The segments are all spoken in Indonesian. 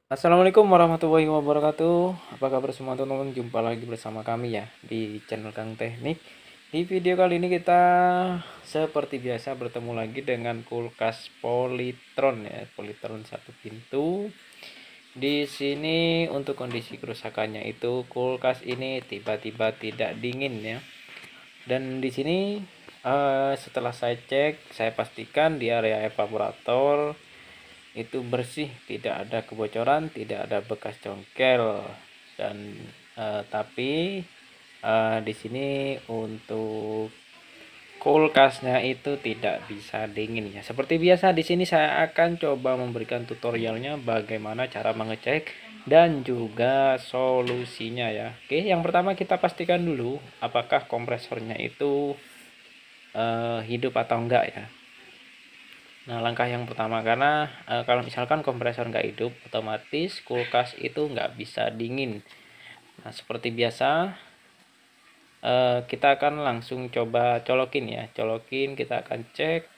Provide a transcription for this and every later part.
Assalamualaikum warahmatullahi wabarakatuh. Apa kabar semua teman-teman? Jumpa lagi bersama kami ya di channel Kang Teknik. Di video kali ini kita seperti biasa bertemu lagi dengan kulkas Polytron ya, Polytron satu pintu. Di sini untuk kondisi kerusakannya itu kulkas ini tiba-tiba tidak dingin ya. Dan di sini setelah saya cek, saya pastikan di area evaporator itu bersih, tidak ada kebocoran, tidak ada bekas congkel. Dan tapi di sini untuk kulkasnya itu tidak bisa dingin ya. Seperti biasa di sini saya akan coba memberikan tutorialnya bagaimana cara mengecek dan juga solusinya ya. Oke, yang pertama kita pastikan dulu apakah kompresornya itu hidup atau enggak ya. Nah, langkah yang pertama karena kalau misalkan kompresor nggak hidup, otomatis kulkas itu nggak bisa dingin. Nah, seperti biasa kita akan langsung coba colokin ya, colokin kita akan cek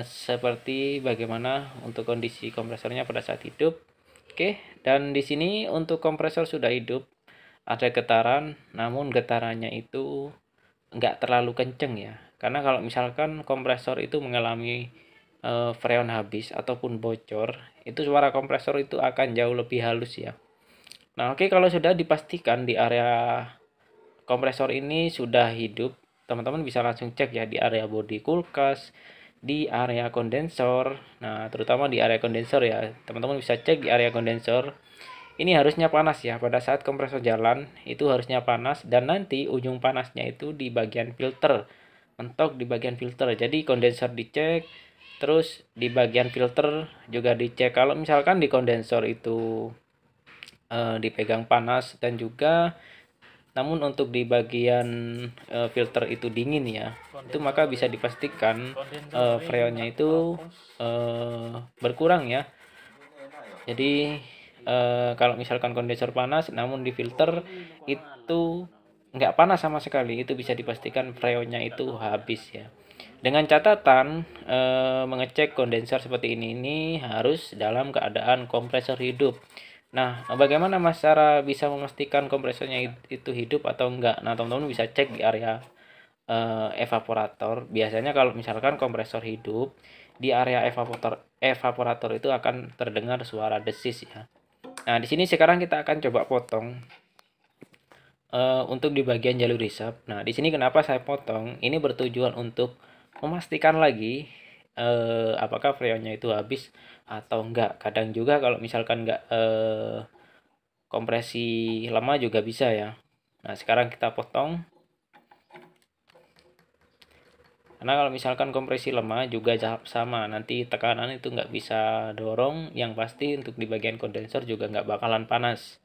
seperti bagaimana untuk kondisi kompresornya pada saat hidup. Oke, dan di sini untuk kompresor sudah hidup, ada getaran, namun getarannya itu nggak terlalu kenceng ya. Karena kalau misalkan kompresor itu mengalami freon habis ataupun bocor, itu suara kompresor itu akan jauh lebih halus ya. Nah, oke, kalau sudah dipastikan di area kompresor ini sudah hidup, teman-teman bisa langsung cek ya di area bodi kulkas, di area kondensor. Nah, terutama di area kondensor ya. Teman-teman bisa cek di area kondensor. Ini harusnya panas ya. Pada saat kompresor jalan itu harusnya panas dan nanti ujung panasnya itu di bagian filter. Mentok di bagian filter. Jadi kondensor dicek, terus di bagian filter juga dicek. Kalau misalkan di kondensor itu dipegang panas dan juga namun untuk di bagian filter itu dingin ya, itu maka bisa dipastikan freonnya itu berkurang ya. Jadi kalau misalkan kondensor panas namun di filter itu nggak panas sama sekali, itu bisa dipastikan freonnya itu habis ya. Dengan catatan mengecek kondensor seperti ini harus dalam keadaan kompresor hidup. Nah, bagaimana Mas cara bisa memastikan kompresornya itu hidup atau enggak? Nah, teman-teman bisa cek di area evaporator. Biasanya kalau misalkan kompresor hidup, di area evaporator itu akan terdengar suara desis ya. Nah, di sini sekarang kita akan coba potong untuk di bagian jalur resap. Nah, di sini kenapa saya potong? Ini bertujuan untuk memastikan lagi apakah freonnya itu habis atau enggak. Kadang juga kalau misalkan enggak kompresi lama juga bisa ya. Nah, sekarang kita potong. Karena kalau misalkan kompresi lemah juga sama, nanti tekanan itu nggak bisa dorong. Yang pasti untuk di bagian kondensor juga nggak bakalan panas.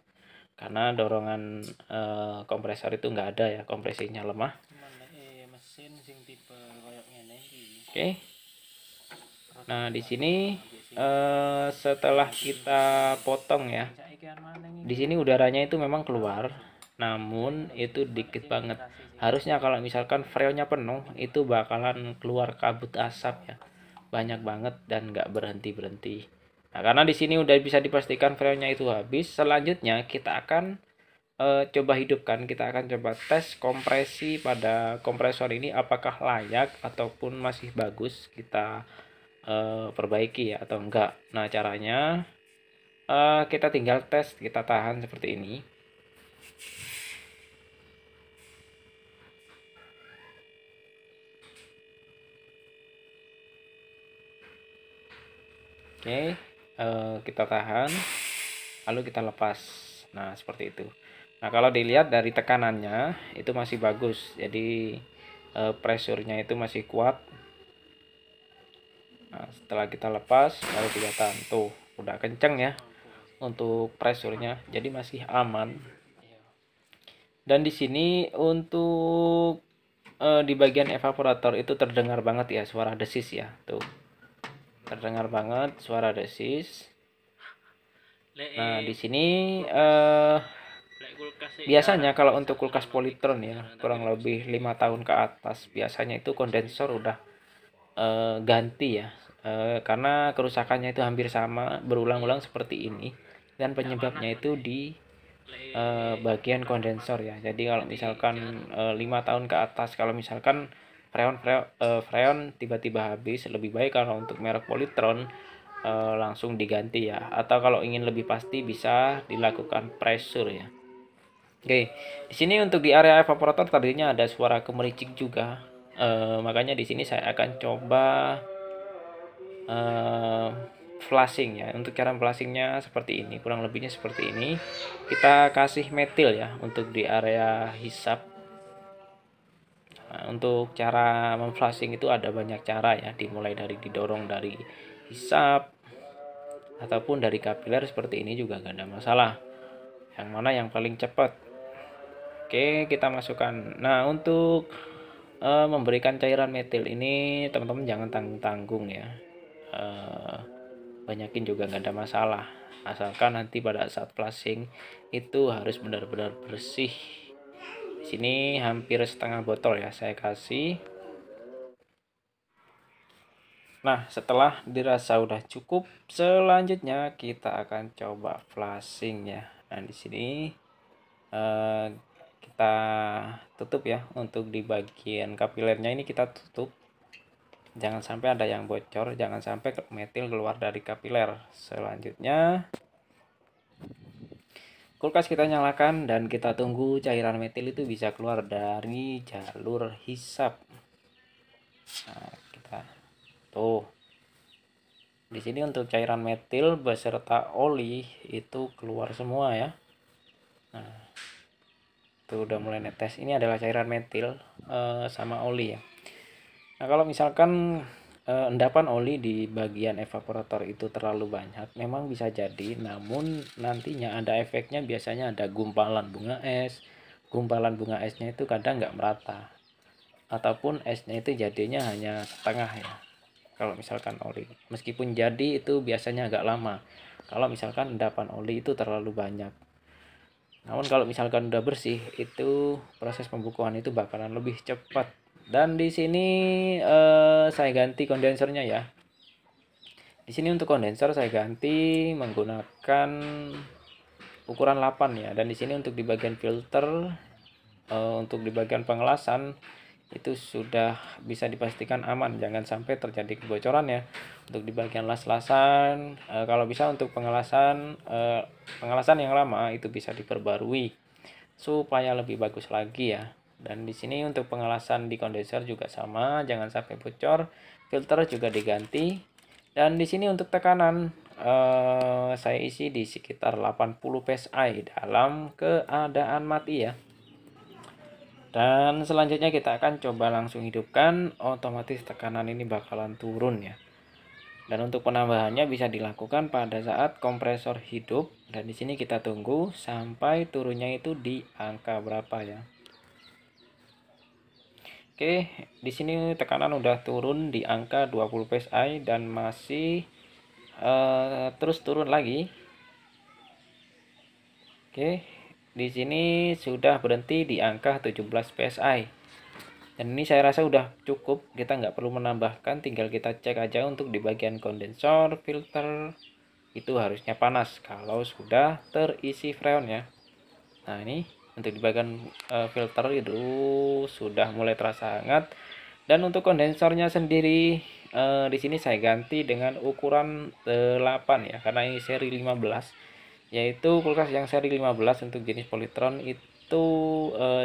Karena dorongan kompresor itu nggak ada ya, kompresinya lemah. Oke. Nah, di sini setelah kita potong ya, di sini udaranya itu memang keluar, namun itu dikit banget. Harusnya kalau misalkan freonnya penuh, itu bakalan keluar kabut asap ya, banyak banget dan nggak berhenti berhenti. Nah, karena di sini udah bisa dipastikan freonnya itu habis, selanjutnya kita akan coba hidupkan, kita akan coba tes kompresi pada kompresor ini apakah layak ataupun masih bagus kita perbaiki ya atau enggak. Nah, caranya kita tinggal tes, kita tahan seperti ini. Oke, kita tahan, lalu kita lepas. Nah, seperti itu. Nah, kalau dilihat dari tekanannya itu masih bagus, jadi presurnya itu masih kuat. Nah, setelah kita lepas, baru kelihatan tuh, udah kenceng ya untuk presurnya, jadi masih aman. Dan di sini untuk di bagian evaporator itu terdengar banget ya suara desis ya, tuh terdengar banget suara desis. Nah, di sini biasanya kalau untuk kulkas Polytron ya kurang lebih 5 tahun ke atas biasanya itu kondensor udah ganti ya. karena kerusakannya itu hampir sama berulang-ulang seperti ini, dan penyebabnya itu di bagian kondensor ya. Jadi kalau misalkan 5 tahun ke atas, kalau misalkan freon tiba-tiba habis, lebih baik kalau untuk merek Polytron langsung diganti ya, atau kalau ingin lebih pasti bisa dilakukan pressure ya. Oke, di sini untuk di area evaporator tadinya ada suara gemericik juga. Makanya di sini saya akan coba flashing ya. Untuk cara flashingnya seperti ini, kurang lebihnya seperti ini. Kita kasih metil ya untuk di area hisap. Nah, untuk cara memflashing itu ada banyak cara ya, dimulai dari didorong dari hisap ataupun dari kapiler seperti ini juga gak ada masalah. Yang mana yang paling cepat? Oke, kita masukkan. Nah, untuk memberikan cairan metil ini teman-teman jangan tanggung-tanggung ya. Banyakin juga nggak ada masalah, asalkan nanti pada saat flashing itu harus benar-benar bersih. Di sini hampir setengah botol ya saya kasih. Nah, setelah dirasa udah cukup, selanjutnya kita akan coba flashing ya. Nah, di sini kita tutup ya. Untuk di bagian kapilernya ini kita tutup, jangan sampai ada yang bocor, jangan sampai metil keluar dari kapiler. Selanjutnya kulkas kita nyalakan dan kita tunggu cairan metil itu bisa keluar dari jalur hisap. Nah, kita tuh di sini untuk cairan metil beserta oli itu keluar semua ya. Nah, itu udah mulai netes. Ini adalah cairan metil sama oli ya. Nah, kalau misalkan endapan oli di bagian evaporator itu terlalu banyak, memang bisa jadi, namun nantinya ada efeknya, biasanya ada gumpalan bunga es. Gumpalan bunga esnya itu kadang nggak merata, ataupun esnya itu jadinya hanya setengah ya. Kalau misalkan oli, meskipun jadi itu biasanya agak lama. Kalau misalkan endapan oli itu terlalu banyak. Namun kalau misalkan udah bersih, itu proses pembukuan itu bakalan lebih cepat. Dan di sini saya ganti kondensernya ya. Di sini untuk kondenser saya ganti menggunakan ukuran 8 ya. Dan di sini untuk di bagian filter, untuk di bagian pengelasan itu sudah bisa dipastikan aman, jangan sampai terjadi kebocoran ya. Untuk di bagian las-lasan, kalau bisa untuk pengelasan yang lama itu bisa diperbarui supaya lebih bagus lagi ya. Dan di sini untuk pengelasan di kondenser juga sama, jangan sampai bocor. Filter juga diganti. Dan di sini untuk tekanan saya isi di sekitar 80 psi dalam keadaan mati ya. Dan selanjutnya kita akan coba langsung hidupkan, otomatis tekanan ini bakalan turun ya. Dan untuk penambahannya bisa dilakukan pada saat kompresor hidup, dan di sini kita tunggu sampai turunnya itu di angka berapa ya. Oke, di sini tekanan udah turun di angka 20 psi dan masih terus turun lagi. Oke, di sini sudah berhenti di angka 17 psi. Dan ini saya rasa udah cukup, kita nggak perlu menambahkan, tinggal kita cek aja untuk di bagian kondensor, filter, itu harusnya panas kalau sudah terisi freon ya. Nah, ini untuk di bagian filter itu sudah mulai terasa hangat. Dan untuk kondensornya sendiri di sini saya ganti dengan ukuran 8 ya, karena ini seri 15, yaitu kulkas yang seri 15 untuk jenis Polytron itu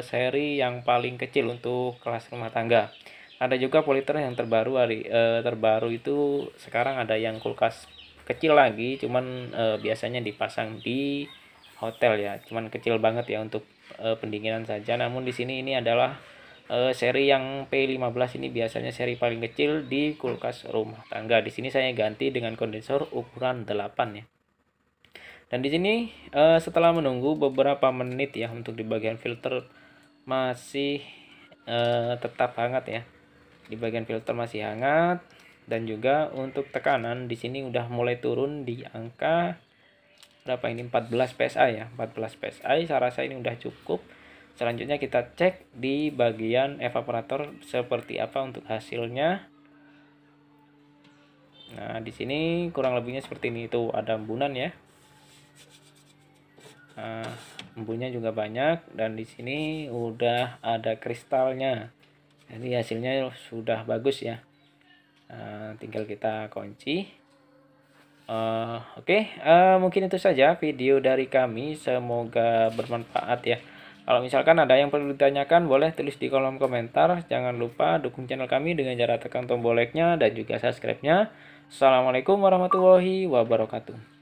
seri yang paling kecil untuk kelas rumah tangga. Ada juga Polytron yang terbaru itu sekarang ada yang kulkas kecil lagi, cuman biasanya dipasang di hotel ya, cuman kecil banget ya untuk pendinginan saja. Namun di sini ini adalah seri yang P15, ini biasanya seri paling kecil di kulkas rumah tangga. Di sini saya ganti dengan kondensor ukuran 8 ya. Dan di sini setelah menunggu beberapa menit ya, untuk di bagian filter masih tetap hangat ya. Di bagian filter masih hangat, dan juga untuk tekanan di sini udah mulai turun di angka berapa ini, 14 psi ya. 14 psi saya rasa ini udah cukup. Selanjutnya kita cek di bagian evaporator seperti apa untuk hasilnya. Nah, di sini kurang lebihnya seperti ini. Itu ada embunan ya. Nah, embunnya juga banyak dan di sini udah ada kristalnya. Jadi hasilnya sudah bagus ya. Nah, tinggal kita kunci. Oke, mungkin itu saja video dari kami. Semoga bermanfaat ya. Kalau misalkan ada yang perlu ditanyakan, boleh tulis di kolom komentar. Jangan lupa dukung channel kami dengan cara tekan tombol like-nya dan juga subscribe-nya. Assalamualaikum warahmatullahi wabarakatuh.